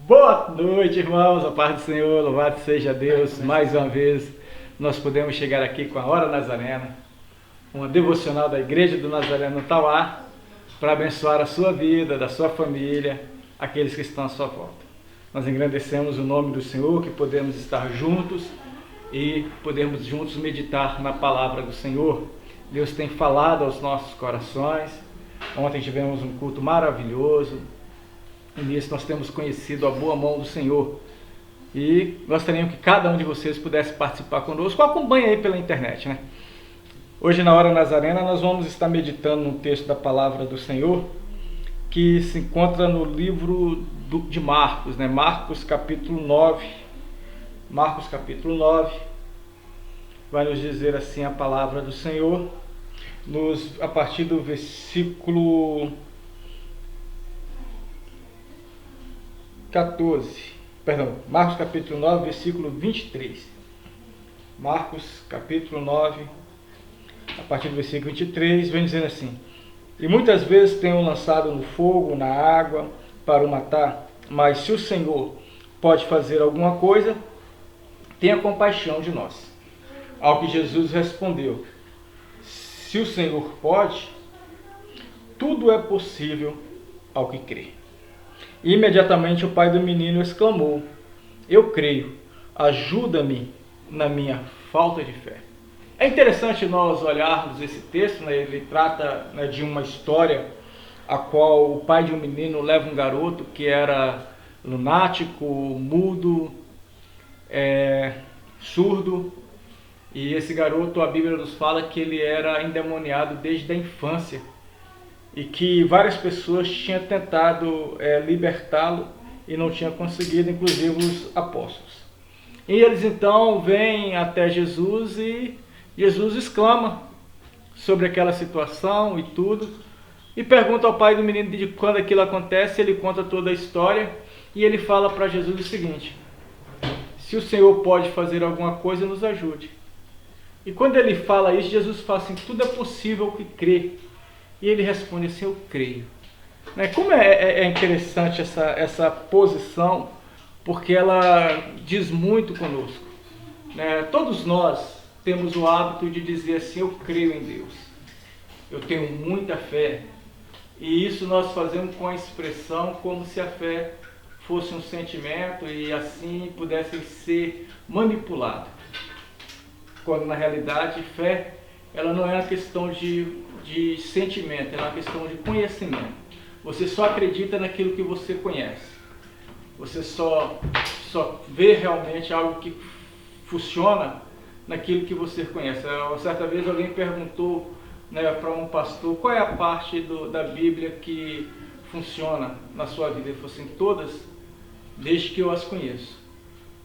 Boa noite, irmãos, a paz do Senhor, louvado seja Deus. Mais uma vez nós podemos chegar aqui com a Hora Nazarena, uma devocional da Igreja do Nazareno Tauá, para abençoar a sua vida, da sua família, aqueles que estão à sua volta. Nós engrandecemos o nome do Senhor, que podemos estar juntos e podemos juntos meditar na palavra do Senhor. Deus tem falado aos nossos corações. Ontem tivemos um culto maravilhoso. E nisso nós temos conhecido a boa mão do Senhor. E gostaríamos que cada um de vocês pudesse participar conosco. Acompanhe aí pela internet, né? Hoje na Hora Nazarena nós vamos estar meditando num texto da palavra do Senhor que se encontra no livro de Marcos, né? Marcos capítulo 9. Marcos capítulo 9 vai nos dizer assim a palavra do Senhor, a partir do versículo Marcos capítulo 9, versículo 23. Marcos capítulo 9, a partir do versículo 23, vem dizendo assim: E muitas vezes tenho lançado no fogo, na água, para o matar, mas se o Senhor pode fazer alguma coisa, tenha compaixão de nós. Ao que Jesus respondeu: Se o Senhor pode, tudo é possível ao que crê. Imediatamente o pai do menino exclamou: Eu creio, ajuda-me na minha falta de fé. É interessante nós olharmos esse texto, né? Ele trata, né, de uma história a qual o pai de um menino leva um garoto que era lunático, mudo, surdo, e esse garoto, a Bíblia nos fala que ele era endemoniado desde a infância e que várias pessoas tinham tentado libertá-lo e não tinham conseguido, inclusive os apóstolos. E eles então vêm até Jesus e Jesus exclama sobre aquela situação e tudo, e pergunta ao pai do menino de quando aquilo acontece. Ele conta toda a história e ele fala para Jesus o seguinte: se o Senhor pode fazer alguma coisa, nos ajude. E quando ele fala isso, Jesus fala assim: tudo é possível que crê. E ele responde assim: eu creio. Como é interessante essa posição, porque ela diz muito conosco. Todos nós temos o hábito de dizer assim: eu creio em Deus, eu tenho muita fé. E isso nós fazemos com a expressão como se a fé fosse um sentimento e assim pudesse ser manipulado. Quando na realidade fé, ela não é uma questão de sentimento, ela é uma questão de conhecimento. Você só acredita naquilo que você conhece. Você só vê realmente algo que funciona naquilo que você conhece. Certa vez alguém perguntou, para um pastor qual é a parte da Bíblia que funciona na sua vida. Ele falou assim: todas, desde que eu as conheço.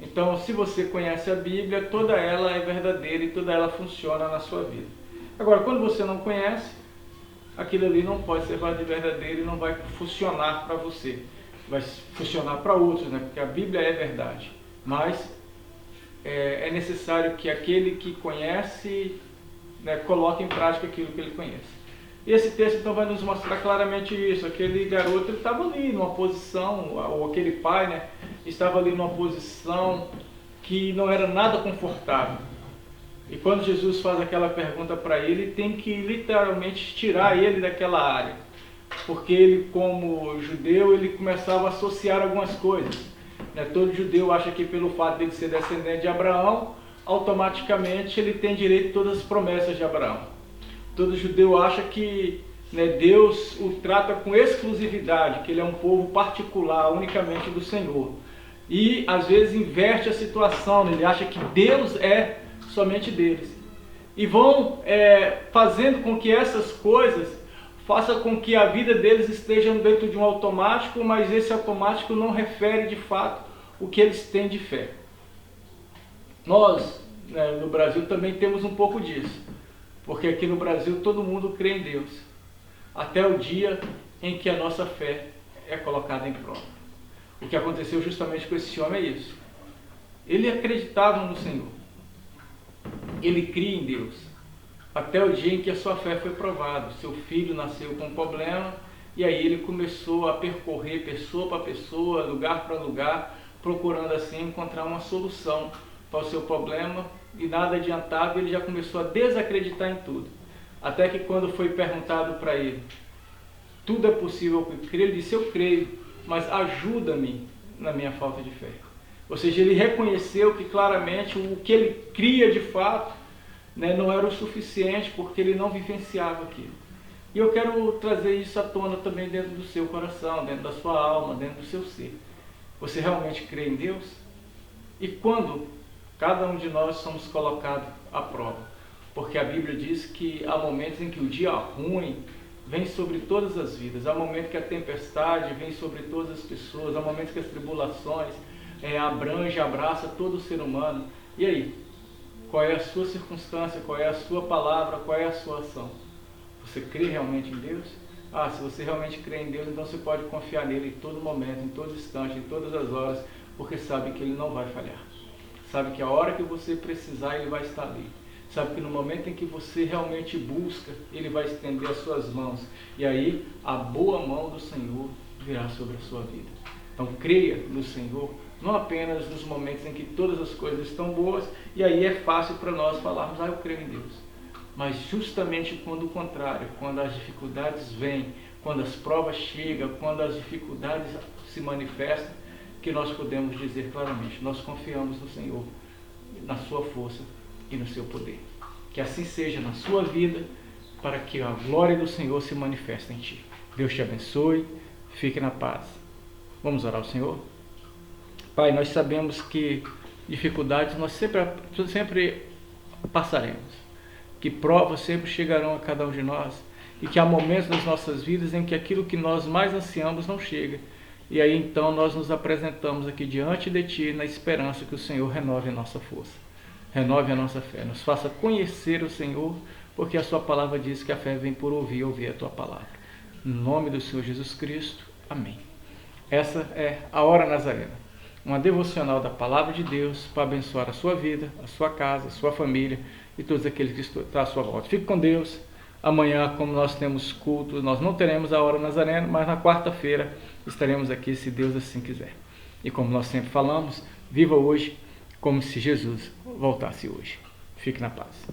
Então, se você conhece a Bíblia, toda ela é verdadeira e toda ela funciona na sua vida. Agora, quando você não conhece, aquilo ali não pode ser verdadeiro e não vai funcionar para você. Vai funcionar para outros, porque a Bíblia é verdade. Mas é necessário que aquele que conhece, coloque em prática aquilo que ele conhece. E esse texto então vai nos mostrar claramente isso. Aquele garoto, ele estava ali numa posição, ou aquele pai, estava ali numa posição que não era nada confortável. E quando Jesus faz aquela pergunta para ele, tem que literalmente tirar ele daquela área. Porque ele, como judeu, ele começava a associar algumas coisas. Todo judeu acha que pelo fato de ele ser descendente de Abraão, automaticamente ele tem direito a todas as promessas de Abraão. Todo judeu acha que Deus o trata com exclusividade, que ele é um povo particular, unicamente do Senhor. E às vezes inverte a situação, ele acha que Deus é somente deles. E vão fazendo com que essas coisas façam com que a vida deles esteja dentro de um automático, mas esse automático não refere de fato o que eles têm de fé. Nós, no Brasil, também temos um pouco disso. Porque aqui no Brasil todo mundo crê em Deus, até o dia em que a nossa fé é colocada em prova. O que aconteceu justamente com esse homem é isso. Ele acreditava no Senhor, ele cria em Deus, até o dia em que a sua fé foi provada. Seu filho nasceu com um problema E aí ele começou a percorrer pessoa para pessoa, lugar para lugar, procurando assim encontrar uma solução para o seu problema, e nada adiantava, ele já começou a desacreditar em tudo. Até que quando foi perguntado para ele, tudo é possível que crer, ele disse, eu creio, mas ajuda-me na minha falta de fé. Ou seja, ele reconheceu que claramente o que ele cria de fato, né, não era o suficiente, porque ele não vivenciava aquilo. E eu quero trazer isso à tona também dentro do seu coração, dentro da sua alma, dentro do seu ser. Você realmente crê em Deus? E quando cada um de nós somos colocados à prova? Porque a Bíblia diz que há momentos em que o dia ruim vem sobre todas as vidas, há momentos que a tempestade vem sobre todas as pessoas, há momentos que as tribulações abraça todo o ser humano. E aí? Qual é a sua circunstância? Qual é a sua palavra? Qual é a sua ação? Você crê realmente em Deus? Se você realmente crê em Deus, então você pode confiar nele em todo momento, em todo instante, em todas as horas, porque sabe que ele não vai falhar. Sabe que a hora que você precisar, ele vai estar ali. Sabe que no momento em que você realmente busca, ele vai estender as suas mãos. E aí, a boa mão do Senhor virá sobre a sua vida. Então, creia no Senhor, não apenas nos momentos em que todas as coisas estão boas, e aí é fácil para nós falarmos, eu creio em Deus. Mas justamente quando o contrário, quando as dificuldades vêm, quando as provas chegam, quando as dificuldades se manifestam, que nós podemos dizer claramente, nós confiamos no Senhor, na sua força e no seu poder. Que assim seja na sua vida, para que a glória do Senhor se manifeste em ti. Deus te abençoe, fique na paz. Vamos orar ao Senhor? Pai, nós sabemos que dificuldades nós sempre passaremos, que provas sempre chegarão a cada um de nós, e que há momentos nas nossas vidas em que aquilo que nós mais ansiamos não chega. E aí então nós nos apresentamos aqui diante de Ti na esperança que o Senhor renove a nossa força, renove a nossa fé, nos faça conhecer o Senhor, porque a Sua palavra diz que a fé vem por ouvir a Tua palavra. No nome do Senhor Jesus Cristo, amém. Essa é a Hora Nazarena, uma devocional da palavra de Deus para abençoar a sua vida, a sua casa, a sua família e todos aqueles que estão à sua volta. Fique com Deus. Amanhã, como nós temos culto, nós não teremos a Hora Nazarena, mas na quarta-feira estaremos aqui, se Deus assim quiser. E como nós sempre falamos, viva hoje como se Jesus voltasse hoje. Fique na paz.